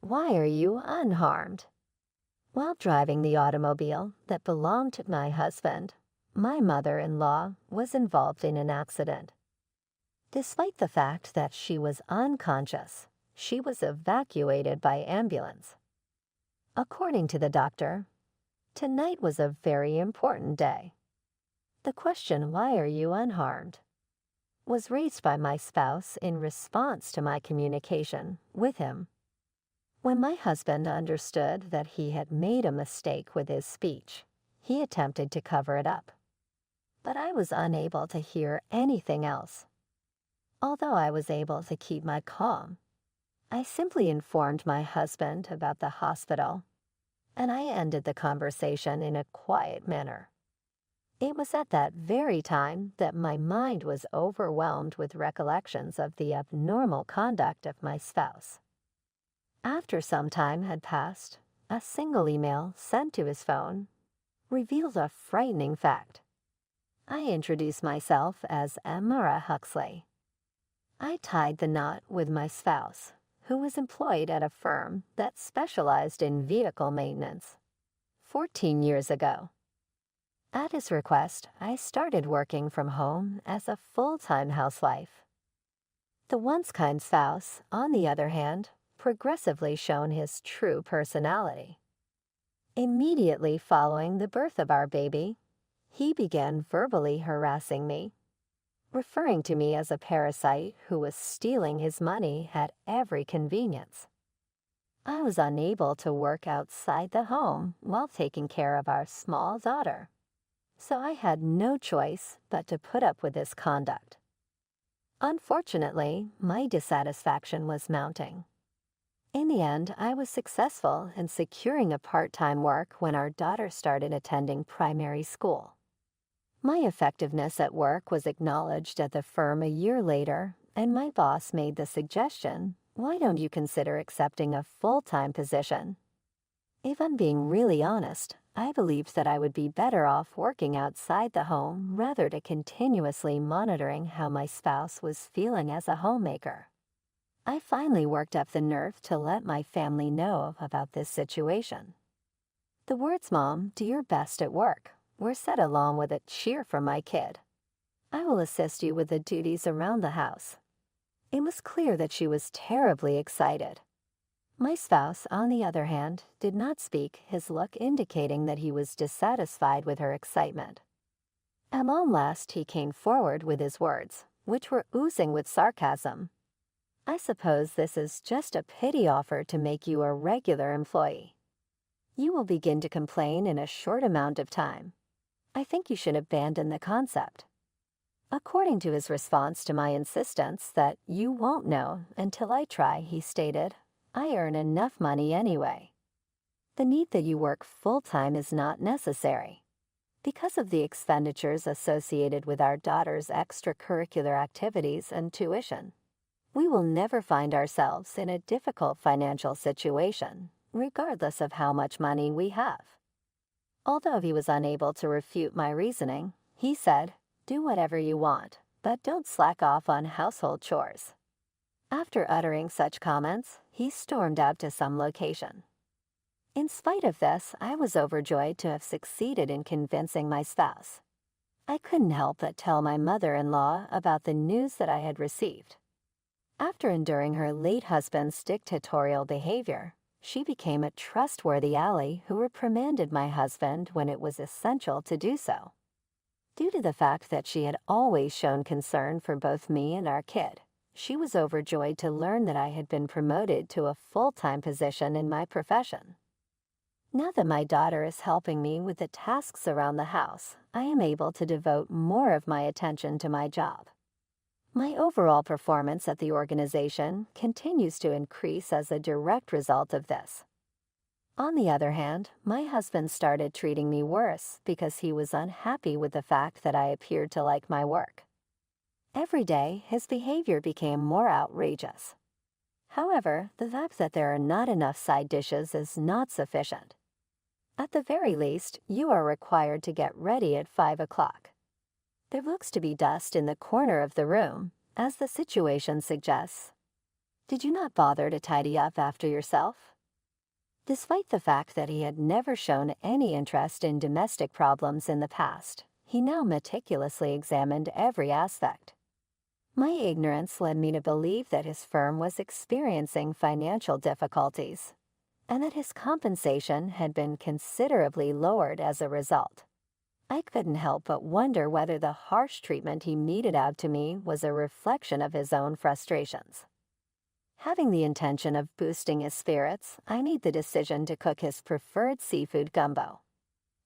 Why are you unharmed? While driving the automobile that belonged to my husband, my mother-in-law was involved in an accident. Despite the fact that she was unconscious, she was evacuated by ambulance. According to the doctor, tonight was a very important day. The question, "Why are you unharmed?" was raised by my spouse in response to my communication with him. When my husband understood that he had made a mistake with his speech, he attempted to cover it up. But I was unable to hear anything else. Although I was able to keep my calm, I simply informed my husband about the hospital, and I ended the conversation in a quiet manner. It was at that very time that my mind was overwhelmed with recollections of the abnormal conduct of my spouse. After some time had passed, a single email sent to his phone revealed a frightening fact. I introduced myself as Amara Huxley. I tied the knot with my spouse, who was employed at a firm that specialized in vehicle maintenance 14 years ago. At his request, I started working from home as a full-time housewife. The once kind spouse, on the other hand, progressively shown his true personality. Immediately following the birth of our baby, he began verbally harassing me, referring to me as a parasite who was stealing his money at every convenience. I was unable to work outside the home while taking care of our small daughter, so I had no choice but to put up with this conduct. Unfortunately, my dissatisfaction was mounting. In the end, I was successful in securing a part-time work when our daughter started attending primary school. My effectiveness at work was acknowledged at the firm a year later, and my boss made the suggestion, "Why don't you consider accepting a full-time position?" If I'm being really honest, I believed that I would be better off working outside the home rather than continuously monitoring how my spouse was feeling as a homemaker. I finally worked up the nerve to let my family know about this situation. The words, "Mom, do your best at work," were said along with a cheer from my kid. "I will assist you with the duties around the house." It was clear that she was terribly excited. My spouse, on the other hand, did not speak, his look indicating that he was dissatisfied with her excitement. At long last, he came forward with his words, which were oozing with sarcasm. "I suppose this is just a pity offer to make you a regular employee. You will begin to complain in a short amount of time. I think you should abandon the concept." According to his response to my insistence that "you won't know until I try," he stated, "I earn enough money anyway. The need that you work full-time is not necessary. Because of the expenditures associated with our daughter's extracurricular activities and tuition, we will never find ourselves in a difficult financial situation, regardless of how much money we have." Although he was unable to refute my reasoning, he said, "Do whatever you want, but don't slack off on household chores." After uttering such comments, he stormed out to some location. In spite of this, I was overjoyed to have succeeded in convincing my spouse. I couldn't help but tell my mother-in-law about the news that I had received. After enduring her late husband's dictatorial behavior, she became a trustworthy ally who reprimanded my husband when it was essential to do so. Due to the fact that she had always shown concern for both me and our kid, she was overjoyed to learn that I had been promoted to a full-time position in my profession. Now that my daughter is helping me with the tasks around the house, I am able to devote more of my attention to my job. My overall performance at the organization continues to increase as a direct result of this. On the other hand, my husband started treating me worse because he was unhappy with the fact that I appeared to like my work. Every day, his behavior became more outrageous. However, the fact that there are not enough side dishes is not sufficient. At the very least, you are required to get ready at 5 o'clock. There looks to be dust in the corner of the room, as the situation suggests. Did you not bother to tidy up after yourself? Despite the fact that he had never shown any interest in domestic problems in the past, he now meticulously examined every aspect. My ignorance led me to believe that his firm was experiencing financial difficulties, and that his compensation had been considerably lowered as a result. I couldn't help but wonder whether the harsh treatment he meted out to me was a reflection of his own frustrations. Having the intention of boosting his spirits, I made the decision to cook his preferred seafood gumbo.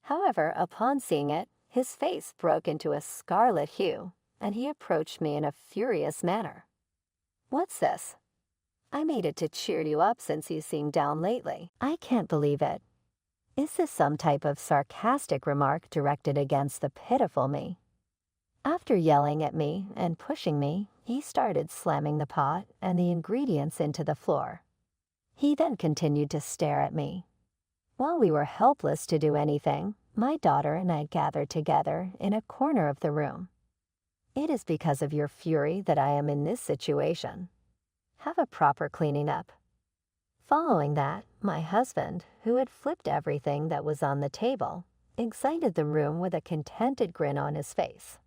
However, upon seeing it, his face broke into a scarlet hue, and he approached me in a furious manner. "What's this? I made it to cheer you up since you seemed down lately. I can't believe it. Is this some type of sarcastic remark directed against the pitiful me?" After yelling at me and pushing me, he started slamming the pot and the ingredients into the floor. He then continued to stare at me. While we were helpless to do anything, my daughter and I gathered together in a corner of the room. "It is because of your fury that I am in this situation. Have a proper cleaning up." Following that, my husband, who had flipped everything that was on the table, exited the room with a contented grin on his face.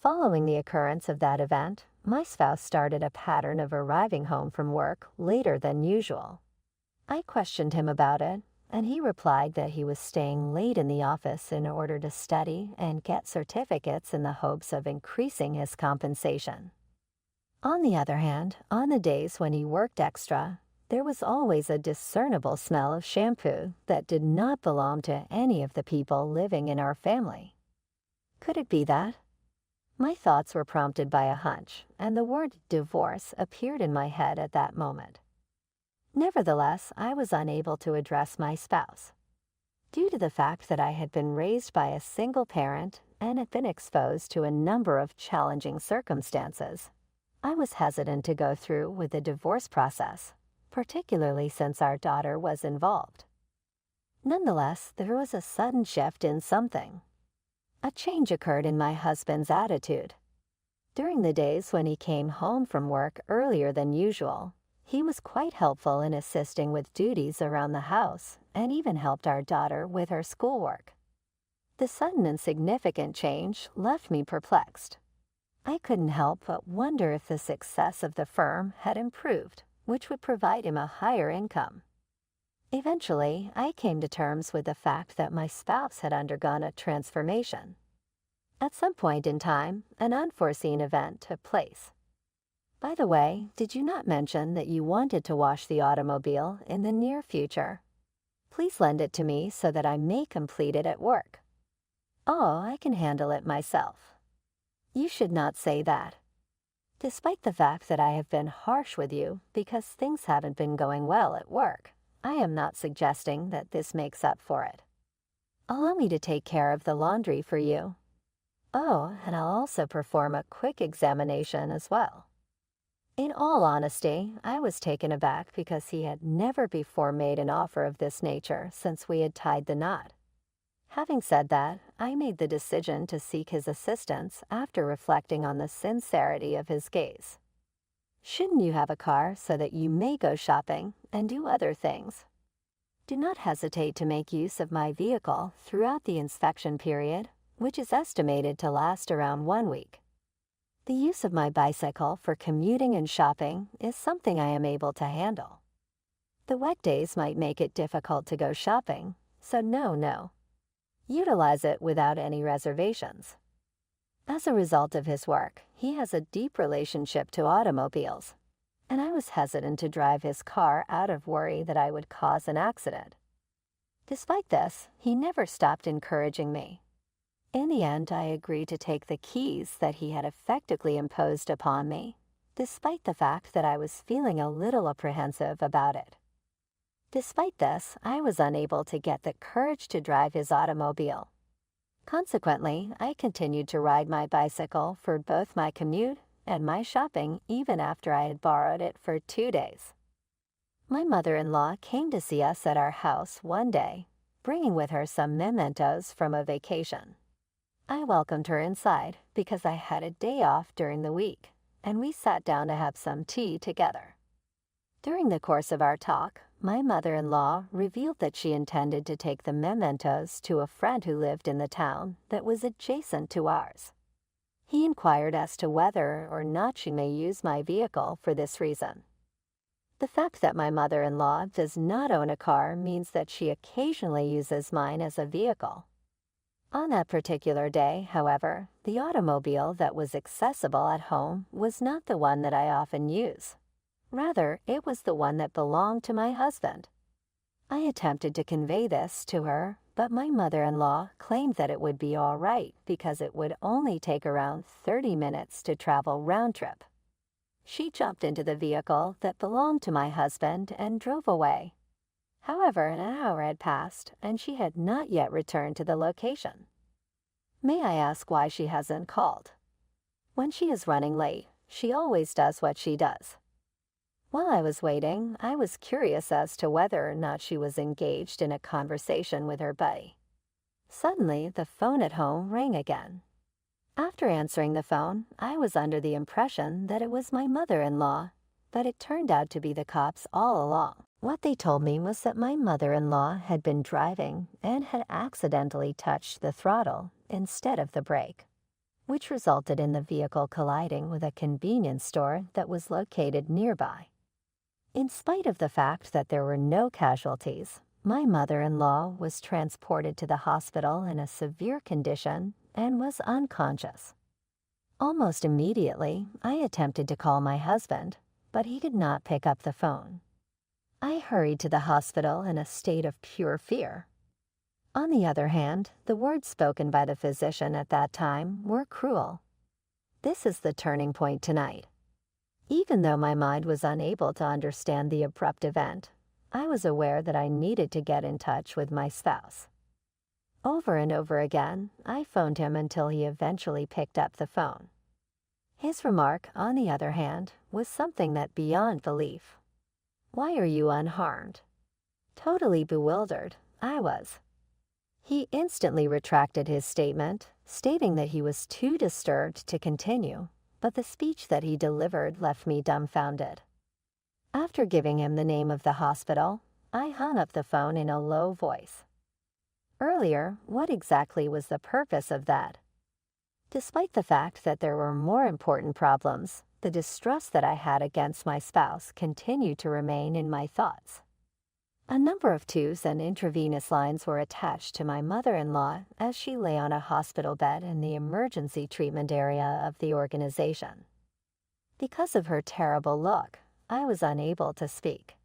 Following the occurrence of that event, my spouse started a pattern of arriving home from work later than usual. I questioned him about it, and he replied that he was staying late in the office in order to study and get certificates in the hopes of increasing his compensation. On the other hand, on the days when he worked extra, there was always a discernible smell of shampoo that did not belong to any of the people living in our family. Could it be that? My thoughts were prompted by a hunch, and the word divorce appeared in my head at that moment. Nevertheless, I was unable to address my spouse. Due to the fact that I had been raised by a single parent and had been exposed to a number of challenging circumstances, I was hesitant to go through with the divorce process, particularly since our daughter was involved. Nonetheless, there was a sudden shift in something. A change occurred in my husband's attitude. During the days when he came home from work earlier than usual, he was quite helpful in assisting with duties around the house and even helped our daughter with her schoolwork. The sudden and significant change left me perplexed. I couldn't help but wonder if the success of the firm had improved, which would provide him a higher income. Eventually, I came to terms with the fact that my spouse had undergone a transformation. At some point in time, an unforeseen event took place. By the way, did you not mention that you wanted to wash the automobile in the near future? Please lend it to me so that I may complete it at work. Oh, I can handle it myself. You should not say that. Despite the fact that I have been harsh with you because things haven't been going well at work, I am not suggesting that this makes up for it. Allow me to take care of the laundry for you. Oh, and I'll also perform a quick examination as well. In all honesty, I was taken aback because he had never before made an offer of this nature since we had tied the knot. Having said that, I made the decision to seek his assistance after reflecting on the sincerity of his gaze. Shouldn't you have a car so that you may go shopping and do other things? Do not hesitate to make use of my vehicle throughout the inspection period, which is estimated to last around 1 week. The use of my bicycle for commuting and shopping is something I am able to handle. The wet days might make it difficult to go shopping, so no. Utilize it without any reservations. As a result of his work, he has a deep relationship to automobiles, and I was hesitant to drive his car out of worry that I would cause an accident. Despite this, he never stopped encouraging me. In the end, I agreed to take the keys that he had effectively imposed upon me, despite the fact that I was feeling a little apprehensive about it. Despite this, I was unable to get the courage to drive his automobile. Consequently, I continued to ride my bicycle for both my commute and my shopping even after I had borrowed it for 2 days. My mother-in-law came to see us at our house one day, bringing with her some mementos from a vacation. I welcomed her inside because I had a day off during the week, and we sat down to have some tea together. During the course of our talk, my mother-in-law revealed that she intended to take the mementos to a friend who lived in the town that was adjacent to ours. He inquired as to whether or not she may use my vehicle for this reason. The fact that my mother-in-law does not own a car means that she occasionally uses mine as a vehicle. On that particular day, however, the automobile that was accessible at home was not the one that I often use. Rather, it was the one that belonged to my husband. I attempted to convey this to her, but my mother-in-law claimed that it would be all right because it would only take around 30 minutes to travel round trip. She jumped into the vehicle that belonged to my husband and drove away. However, an hour had passed, and she had not yet returned to the location. May I ask why she hasn't called? When she is running late, she always does what she does. While I was waiting, I was curious as to whether or not she was engaged in a conversation with her buddy. Suddenly, the phone at home rang again. After answering the phone, I was under the impression that it was my mother-in-law, but it turned out to be the cops all along. What they told me was that my mother-in-law had been driving and had accidentally touched the throttle instead of the brake, which resulted in the vehicle colliding with a convenience store that was located nearby. In spite of the fact that there were no casualties, my mother-in-law was transported to the hospital in a severe condition and was unconscious. Almost immediately, I attempted to call my husband, but he could not pick up the phone. I hurried to the hospital in a state of pure fear. On the other hand, the words spoken by the physician at that time were cruel. This is the turning point tonight. Even though my mind was unable to understand the abrupt event, I was aware that I needed to get in touch with my spouse. Over and over again, I phoned him until he eventually picked up the phone. His remark, on the other hand, was something that beyond belief. "Why are you unharmed?" Totally bewildered, I was. He instantly retracted his statement, stating that he was too disturbed to continue, but the speech that he delivered left me dumbfounded. After giving him the name of the hospital, I hung up the phone in a low voice. Earlier, what exactly was the purpose of that? Despite the fact that there were more important problems, the distrust that I had against my spouse continued to remain in my thoughts. A number of tubes and intravenous lines were attached to my mother-in-law as she lay on a hospital bed in the emergency treatment area of the organization. Because of her terrible look, I was unable to speak.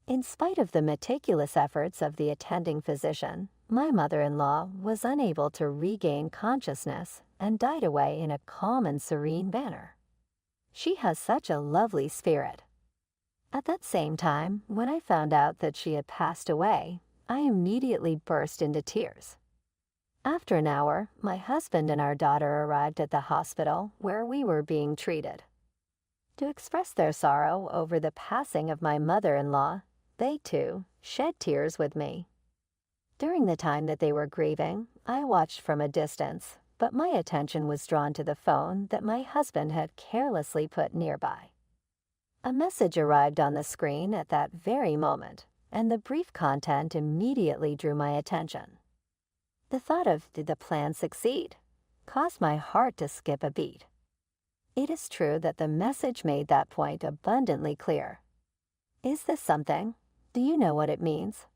In spite of the meticulous efforts of the attending physician, my mother-in-law was unable to regain consciousness and died away in a calm and serene manner. She has such a lovely spirit. At that same time, when I found out that she had passed away, I immediately burst into tears. After an hour, my husband and our daughter arrived at the hospital where we were being treated. To express their sorrow over the passing of my mother-in-law, they too shed tears with me. During the time that they were grieving, I watched from a distance, but my attention was drawn to the phone that my husband had carelessly put nearby. A message arrived on the screen at that very moment, and the brief content immediately drew my attention. The thought of "did the plan succeed?" caused my heart to skip a beat. It is true that the message made that point abundantly clear. Is this something? Do you know what it means?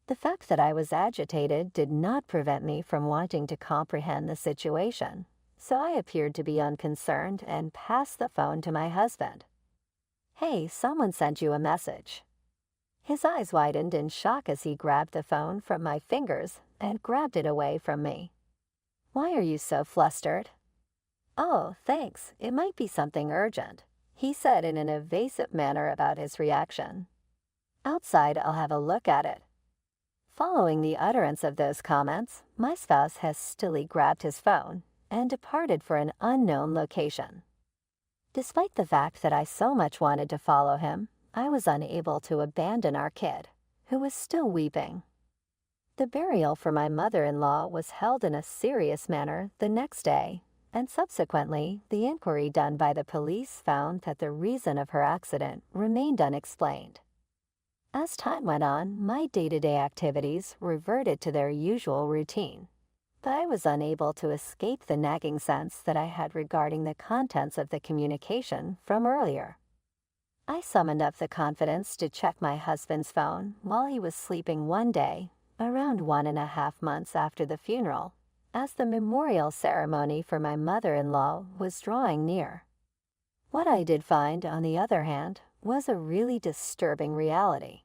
The fact that I was agitated did not prevent me from wanting to comprehend the situation, so I appeared to be unconcerned and passed the phone to my husband. "Hey, someone sent you a message." His eyes widened in shock as he grabbed the phone from my fingers and grabbed it away from me. "Why are you so flustered?" "Oh, thanks. It might be something urgent," he said in an evasive manner about his reaction. "Outside, I'll have a look at it." Following the utterance of those comments, my spouse hastily grabbed his phone and departed for an unknown location. Despite the fact that I so much wanted to follow him, I was unable to abandon our kid, who was still weeping. The burial for my mother-in-law was held in a serious manner the next day, and subsequently, the inquiry done by the police found that the reason of her accident remained unexplained. As time went on, my day-to-day activities reverted to their usual routine, but I was unable to escape the nagging sense that I had regarding the contents of the communication from earlier. I summoned up the confidence to check my husband's phone while he was sleeping one day, around 1.5 months after the funeral, as the memorial ceremony for my mother-in-law was drawing near. What I did find, on the other hand, was a really disturbing reality.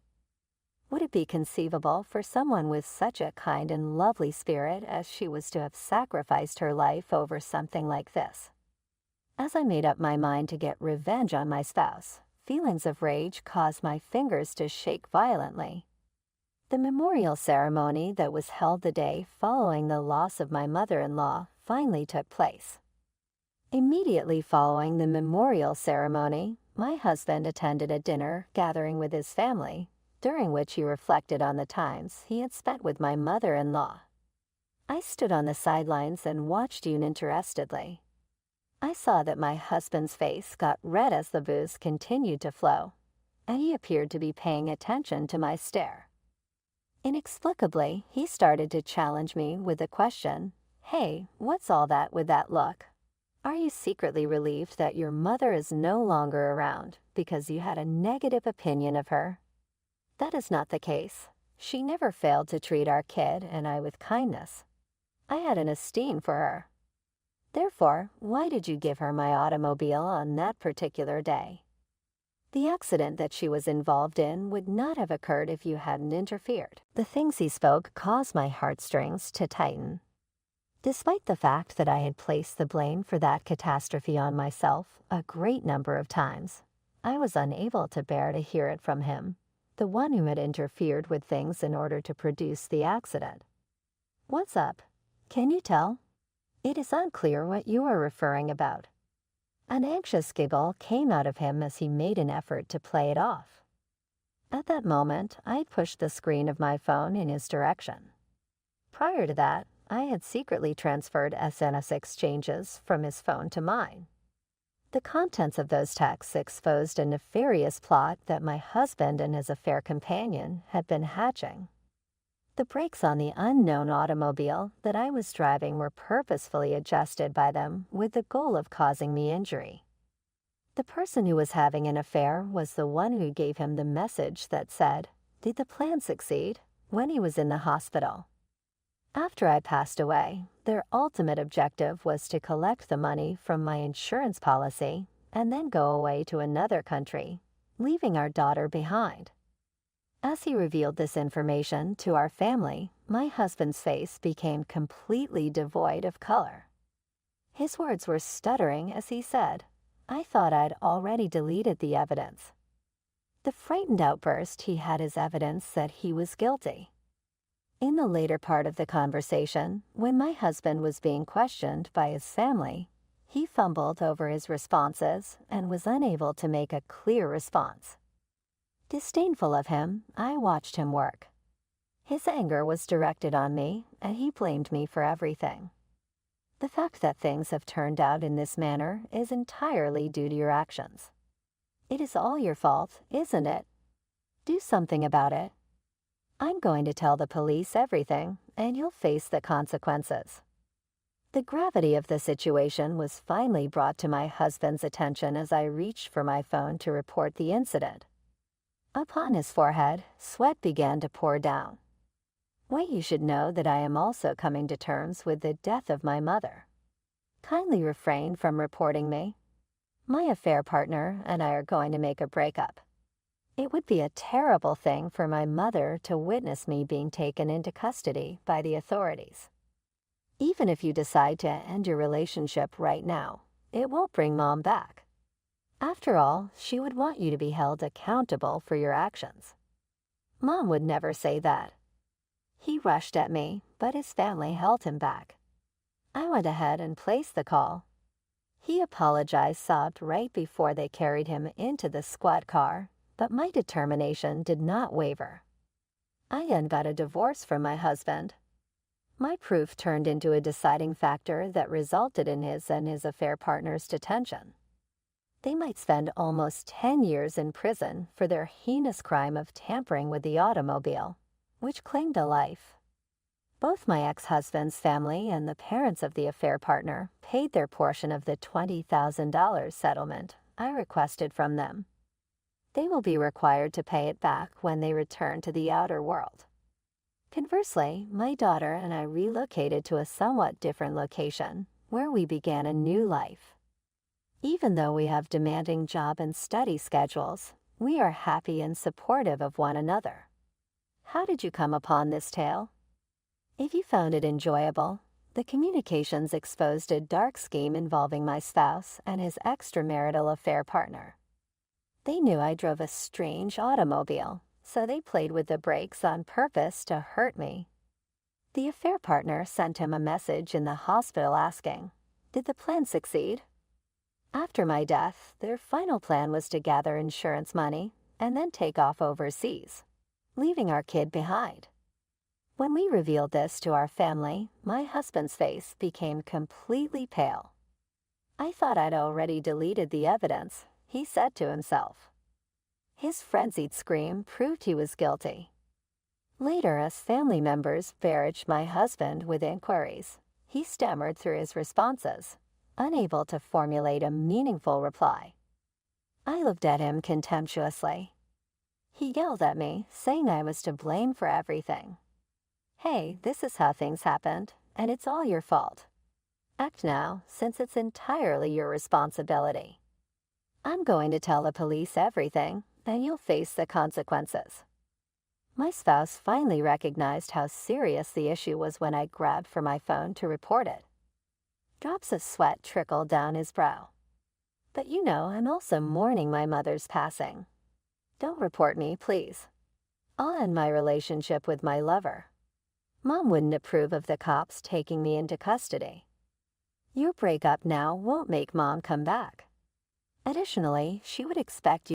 Would it be conceivable for someone with such a kind and lovely spirit as she was to have sacrificed her life over something like this? As I made up my mind to get revenge on my spouse, feelings of rage caused my fingers to shake violently. The memorial ceremony that was held the day following the loss of my mother-in-law finally took place. Immediately following the memorial ceremony, my husband attended a dinner gathering with his family, during which he reflected on the times he had spent with my mother-in-law. I stood on the sidelines and watched uninterestedly. I saw that my husband's face got red as the booze continued to flow, and he appeared to be paying attention to my stare. Inexplicably, he started to challenge me with the question, "Hey, what's all that with that look? Are you secretly relieved that your mother is no longer around because you had a negative opinion of her?" That is not the case. She never failed to treat our kid and I with kindness. I had an esteem for her. Therefore, why did you give her my automobile on that particular day? The accident that she was involved in would not have occurred if you hadn't interfered. The things he spoke caused my heartstrings to tighten. Despite the fact that I had placed the blame for that catastrophe on myself a great number of times, I was unable to bear to hear it from him, the one who had interfered with things in order to produce the accident. "What's up? Can you tell? It is unclear what you are referring about." An anxious giggle came out of him as he made an effort to play it off. At that moment, I pushed the screen of my phone in his direction. Prior to that, I had secretly transferred SMS exchanges from his phone to mine. The contents of those texts exposed a nefarious plot that my husband and his affair companion had been hatching. The brakes on the unknown automobile that I was driving were purposefully adjusted by them with the goal of causing me injury. The person who was having an affair was the one who gave him the message that said, "Did the plan succeed?" when he was in the hospital. After I passed away, their ultimate objective was to collect the money from my insurance policy and then go away to another country, leaving our daughter behind. As he revealed this information to our family, my husband's face became completely devoid of color. His words were stuttering as he said, "I thought I'd already deleted the evidence." The frightened outburst he had as evidence that he was guilty. In the later part of the conversation, when my husband was being questioned by his family, he fumbled over his responses and was unable to make a clear response. Disdainful of him, I watched him work. His anger was directed on me, and he blamed me for everything. The fact that things have turned out in this manner is entirely due to your actions. It is all your fault, isn't it? Do something about it. I'm going to tell the police everything, and you'll face the consequences. The gravity of the situation was finally brought to my husband's attention as I reached for my phone to report the incident. Upon his forehead, sweat began to pour down. "Wait, you should know that I am also coming to terms with the death of my mother. Kindly refrain from reporting me. My affair partner and I are going to make a breakup. It would be a terrible thing for my mother to witness me being taken into custody by the authorities. Even if you decide to end your relationship right now, it won't bring Mom back. After all, she would want you to be held accountable for your actions. Mom would never say that." He rushed at me, but his family held him back. I went ahead and placed the call. He apologized, sobbed right before they carried him into the squad car, but my determination did not waver. I then got a divorce from my husband. My proof turned into a deciding factor that resulted in his and his affair partner's detention. They might spend almost 10 years in prison for their heinous crime of tampering with the automobile, which claimed a life. Both my ex-husband's family and the parents of the affair partner paid their portion of the $20,000 settlement I requested from them. They will be required to pay it back when they return to the outer world. Conversely, my daughter and I relocated to a somewhat different location, where we began a new life. Even though we have demanding job and study schedules, we are happy and supportive of one another. How did you come upon this tale? If you found it enjoyable, the communications exposed a dark scheme involving my spouse and his extramarital affair partner. They knew I drove a strange automobile, so they played with the brakes on purpose to hurt me. The affair partner sent him a message in the hospital asking, "Did the plan succeed?" After my death, their final plan was to gather insurance money and then take off overseas, leaving our kid behind. When we revealed this to our family, my husband's face became completely pale. "I thought I'd already deleted the evidence," he said to himself. His frenzied scream proved he was guilty. Later, as family members barraged my husband with inquiries, he stammered through his responses, unable to formulate a meaningful reply. I looked at him contemptuously. He yelled at me, saying I was to blame for everything. "Hey, this is how things happened, and it's all your fault. Act now, since it's entirely your responsibility. I'm going to tell the police everything, and you'll face the consequences." My spouse finally recognized how serious the issue was when I grabbed for my phone to report it. Drops of sweat trickled down his brow. "But you know, I'm also mourning my mother's passing. Don't report me, please. I'll end my relationship with my lover. Mom wouldn't approve of the cops taking me into custody. Your breakup now won't make Mom come back. Additionally, she would expect you